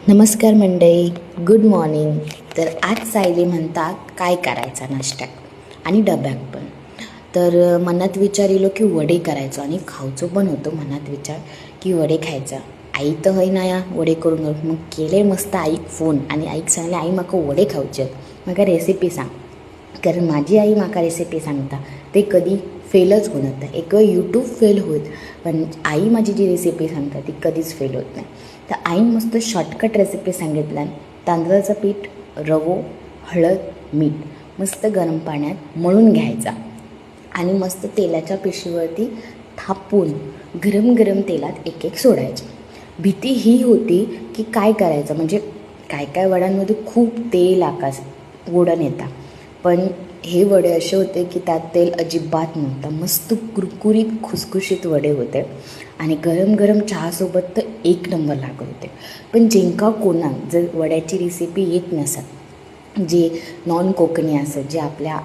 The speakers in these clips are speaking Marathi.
नमस्कार मंडळी, गुड मॉर्निंग. तर आज सायली म्हणतात काय करायचा नाश्त्यात आणि डब्यात पण. तर मनात विचार येलो की वडे करायचो आणि खावचो पण होतो. मनात विचार की वडे खायचा. आई तर हय ना या वडे करून मग केले मस्त आईक फोन आणि आईक सांगले आई म्हाका वडे खावचे, म्हाका रेसिपी सांग. कारण माझी आई म्हाका रेसिपी सांगता ते कधी फेलच होत नाही. एक वेळ यूट्यूब फेल होत, पण आई माझी जी रेसिपी सांगता ती कधीच फेल होत नाही. तर आईन मस्त शॉर्टकट रेसिपी सांगितल्या. तांदळाचं पीठ, रवो, हळद, मीठ मस्त गरम पाण्यात मळून घ्यायचा आणि मस्त तेलाच्या पिशवीवरती थापून गरम गरम तेलात एक एक सोडायचं. भीती ही होती की काय करायचं, म्हणजे काय काय वड्यांमध्ये खूप तेल आकाश ओढण येतात, पण हे वडे असे होते की त्यात तेल अजिबात नव्हतं. मस्त कुरकुरीत खुसखुशीत वडे होते आणि गरम गरम चहासोबत तर एक नंबर लागत होते. पण जेंका कोणाक जर वड्याची रेसिपी येत नसत, जे नॉन कोकणी असत, जे आपल्या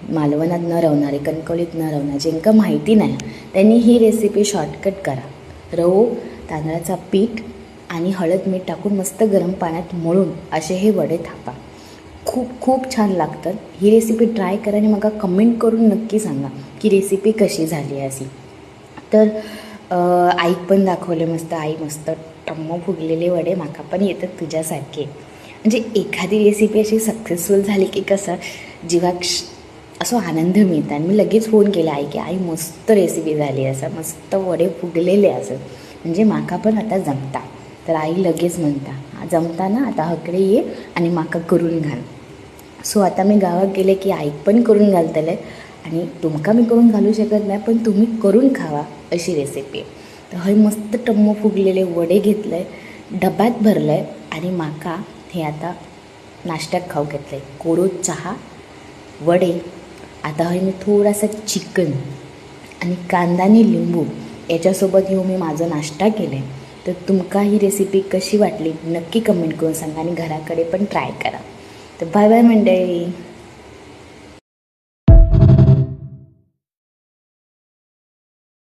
मालवणात न राहणारे, कणकवलीत न राहणारे, जेंका माहिती नाही, त्यांनी ही रेसिपी शॉर्टकट करा. रवो, तांदळाचा पीठ आणि हळद मीठ टाकून मस्त गरम पाण्यात मळून असे हे वडे थापा. खूप खूप छान लागतात. ही रेसिपी ट्राय करा आणि मला कमेंट करून नक्की सांगा की रेसिपी कशी झाली अशी. तर आईक पण दाखवले मस्त. आई मस्त टम्म फुगलेले वडे म्हाका पण येतात तुझ्यासारखे. म्हणजे एखादी रेसिपी अशी सक्सेसफुल झाली की कसं जीवाक असं आनंद मिळतात. मी लगेच फोन केला आई की आई मस्त रेसिपी झाली, असं मस्त वडे फुगलेले असं, म्हणजे म्हाका पण आता जमता. तर आई लगेच म्हणता जमता ना, आता हकडे ये आणि म्हाका करून घाल. सो आता मी गावात गेले की आईक पण करून घालतले आणि तुमका मी करून घालू शकत नाही, पण तुम्ही करून खावा अशी रेसिपी आहे. तर हय मस्त टम्म फुगलेले वडे घेतले, डब्यात भरले आणि म्हाका हे आता नाश्त्यात खाऊ घेतले. कोरो चहा, वडे. आता हय मी थोडासा चिकन आणि कांदा आणि लिंबू याच्यासोबत येऊन मी माझं नाश्ता केले. तर तुमका ही रेसिपी कशी वाटली नक्की कमेंट करून सांगा आणि घराकडे पण ट्राय करा. तर बाय बाय मंडळी.